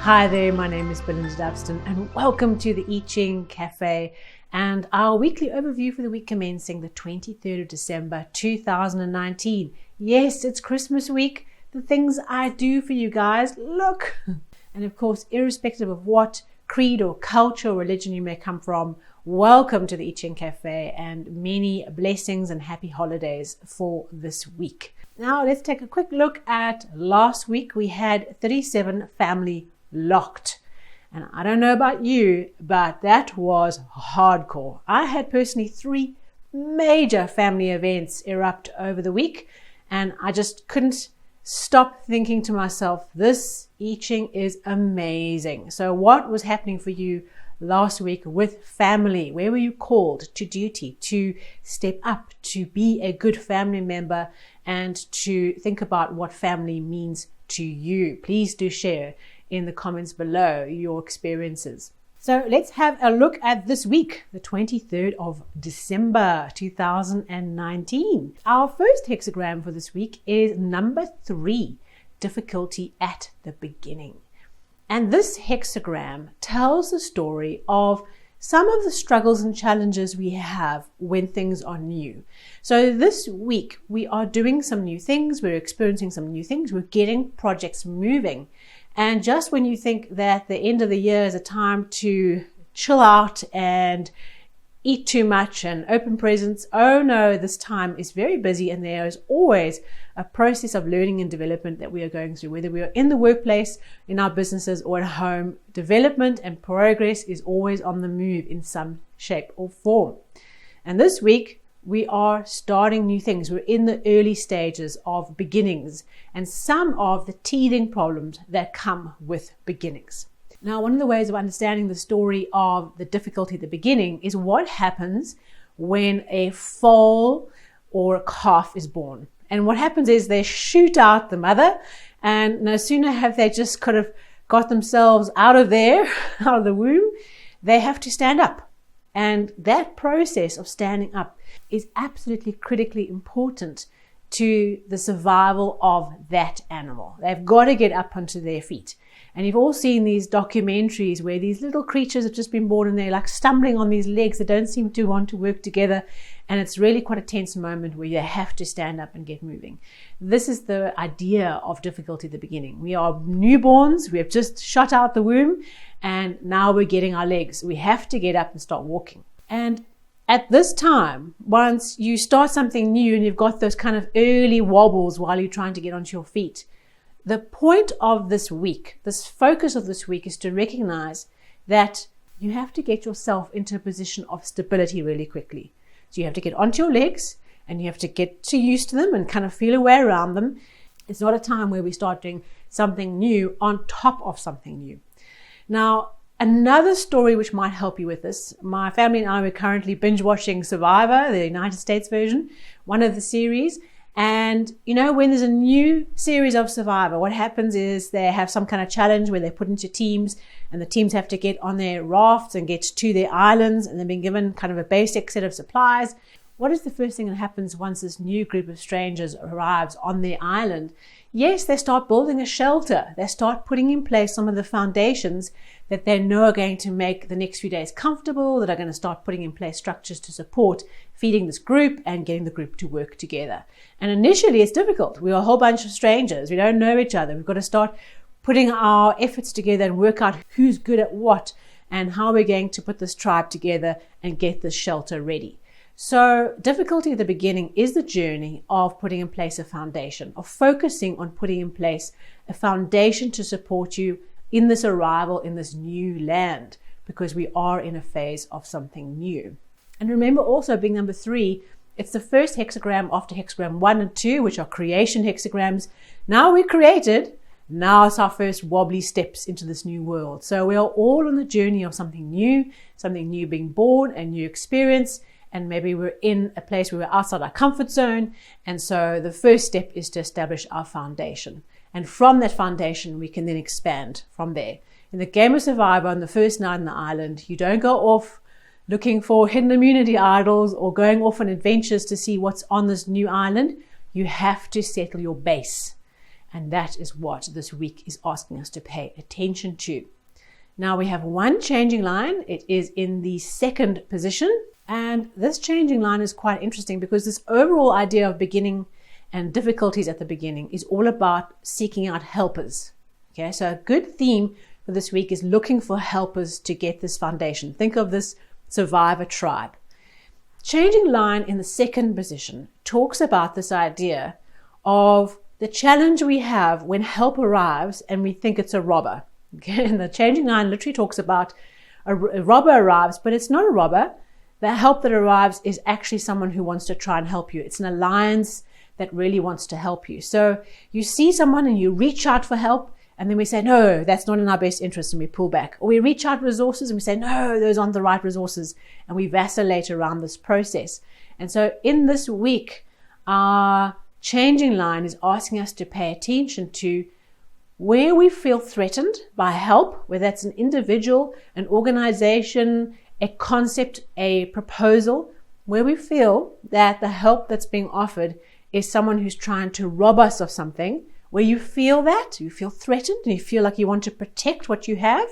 Hi there, my name is Belinda Dubston and welcome to the I Ching Cafe and our weekly overview for the week commencing the 23rd of December 2019. Yes, it's Christmas week. The things I do for you guys, look! And of course, irrespective of what creed or culture or religion you may come from, welcome to the I Ching Cafe and many blessings and happy holidays for this week. Now let's take a quick look at last week. We had 37 family locked. And I don't know about you, but that was hardcore. I had personally 3 major family events erupt over the week, and I just couldn't stop thinking to myself, this I Ching is amazing. So what was happening for you last week with family? Where were you called to duty, to step up, to be a good family member, and to think about what family means to you? Please do share in the comments below your experiences. So let's have a look at this week, the 23rd of December 2019. Our first hexagram for this week is number 3, difficulty at the beginning. And this hexagram tells the story of some of the struggles and challenges we have when things are new. So this week we are doing some new things, we're experiencing some new things, we're getting projects moving. And just when you think that the end of the year is a time to chill out and eat too much and open presents, oh no, this time is very busy and there is always a process of learning and development that we are going through. Whether we are in the workplace, in our businesses or at home, development and progress is always on the move in some shape or form. And this week, we are starting new things. We're in the early stages of beginnings and some of the teething problems that come with beginnings. Now, one of the ways of understanding the story of the difficulty at the beginning is what happens when a foal or a calf is born. And what happens is they shoot out the mother, and no sooner have they just kind of got themselves out of there, out of the womb, they have to stand up. And that process of standing up is absolutely critically important to the survival of that animal. They've got to get up onto their feet. And you've all seen these documentaries where these little creatures have just been born and they're like stumbling on these legs that don't seem to want to work together. And it's really quite a tense moment where you have to stand up and get moving. This is the idea of difficulty at the beginning. We are newborns, we have just shot out the womb, and now we're getting our legs. We have to get up and start walking. And at this time, once you start something new and you've got those kind of early wobbles while you're trying to get onto your feet, the point of this week, this focus of this week, is to recognize that you have to get yourself into a position of stability really quickly. So you have to get onto your legs and you have to get used to them and kind of feel a way around them. It's not a time where we start doing something new on top of something new. Now, another story which might help you with this, my family and I were currently binge watching Survivor, the United States version, one of the series. And you know, when there's a new series of Survivor, what happens is they have some kind of challenge where they're put into teams and the teams have to get on their rafts and get to their islands, and they've been given kind of a basic set of supplies. What is the first thing that happens once this new group of strangers arrives on their island? Yes, they start building a shelter. They start putting in place some of the foundations that they know are going to make the next few days comfortable, that are going to start putting in place structures to support feeding this group and getting the group to work together. And initially it's difficult. We're a whole bunch of strangers. We don't know each other. We've got to start putting our efforts together and work out who's good at what and how we're going to put this tribe together and get this shelter ready. So difficulty at the beginning is the journey of putting in place a foundation, of focusing on putting in place a foundation to support you in this arrival in this new land, because we are in a phase of something new. And remember also, being number 3, it's the first hexagram after hexagram 1 and 2, which are creation hexagrams. Now we're created. Now it's our first wobbly steps into this new world. So we are all on the journey of something new being born, a new experience. And maybe we're in a place where we're outside our comfort zone. And so the first step is to establish our foundation. And from that foundation, we can then expand from there. In the game of Survivor, on the first night on the island, you don't go off looking for hidden immunity idols or going off on adventures to see what's on this new island. You have to settle your base. And that is what this week is asking us to pay attention to. Now we have one changing line. It is in the second position. And this changing line is quite interesting because this overall idea of beginning and difficulties at the beginning is all about seeking out helpers. Okay, so a good theme for this week is looking for helpers to get this foundation. Think of this survivor tribe. Changing line in the second position talks about this idea of the challenge we have when help arrives and we think it's a robber. Okay? And the changing line literally talks about a robber arrives, but it's not a robber. The help that arrives is actually someone who wants to try and help you. It's an alliance that really wants to help you. So you see someone and you reach out for help, and then we say, no, that's not in our best interest, and we pull back. Or we reach out resources and we say, no, those aren't the right resources, and we vacillate around this process. And so in this week, our changing line is asking us to pay attention to where we feel threatened by help, whether that's an individual, an organization, a concept, a proposal, where we feel that the help that's being offered is someone who's trying to rob us of something, where you feel that, you feel threatened, and you feel like you want to protect what you have.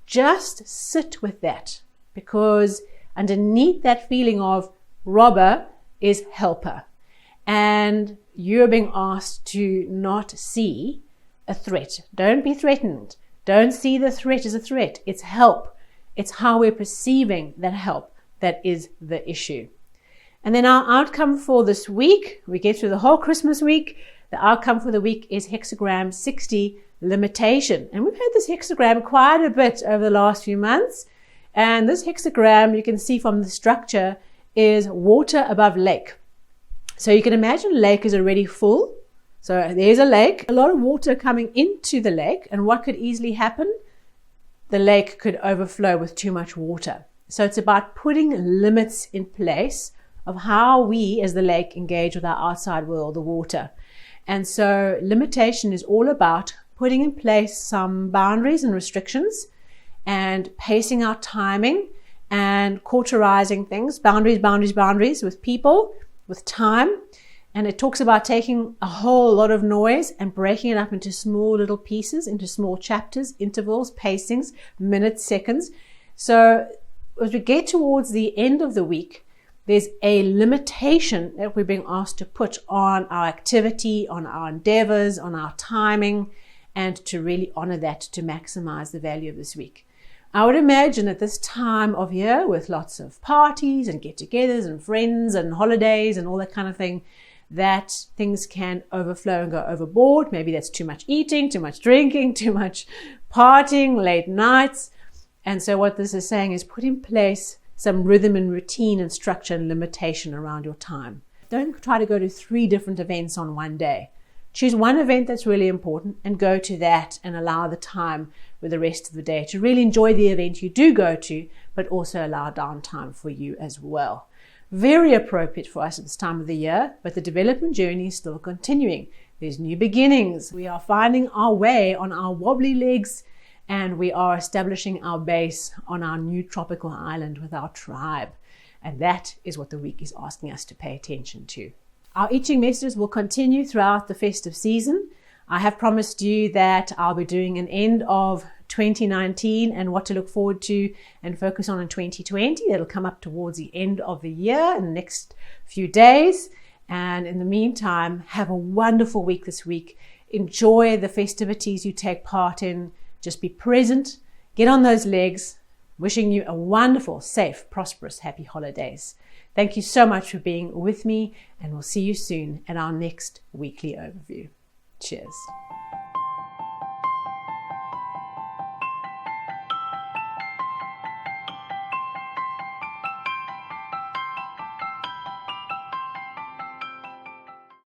Just sit with that, because underneath that feeling of robber is helper. And you're being asked to not see a threat. Don't be threatened. Don't see the threat as a threat. It's help. It's how we're perceiving that help that is the issue. And then our outcome for this week, we get through the whole Christmas week. The outcome for the week is Hexagram 60, limitation. And we've had this hexagram quite a bit over the last few months. And this hexagram, you can see from the structure, is water above lake. So you can imagine a lake is already full. So there's a lake, a lot of water coming into the lake. And what could easily happen? The lake could overflow with too much water. So it's about putting limits in place of how we as the lake engage with our outside world, the water. And so limitation is all about putting in place some boundaries and restrictions and pacing out timing and cauterizing things, boundaries with people, with time. And it talks about taking a whole lot of noise and breaking it up into small little pieces, into small chapters, intervals, pacings, minutes, seconds. So as we get towards the end of the week, there's a limitation that we're being asked to put on our activity, on our endeavors, on our timing, and to really honor that, to maximize the value of this week. I would imagine at this time of year, with lots of parties and get-togethers and friends and holidays and all that kind of thing, that things can overflow and go overboard. Maybe that's too much eating, too much drinking, too much partying, late nights. And so what this is saying is put in place some rhythm and routine and structure and limitation around your time. Don't try to go to 3 different events on one day. Choose one event that's really important and go to that, and allow the time with the rest of the day to really enjoy the event you do go to, but also allow downtime for you as well. Very appropriate for us at this time of the year, but the development journey is still continuing. There's new beginnings. We are finding our way on our wobbly legs, and we are establishing our base on our new tropical island with our tribe. And that is what the week is asking us to pay attention to. Our I Ching messages will continue throughout the festive season. I have promised you that I'll be doing an end of 2019 and what to look forward to and focus on in 2020. That'll come up towards the end of the year in the next few days. And in the meantime, have a wonderful week this week. Enjoy the festivities you take part in. Just be present. Get on those legs. Wishing you a wonderful, safe, prosperous, happy holidays. Thank you so much for being with me, and we'll see you soon at our next weekly overview. Cheers.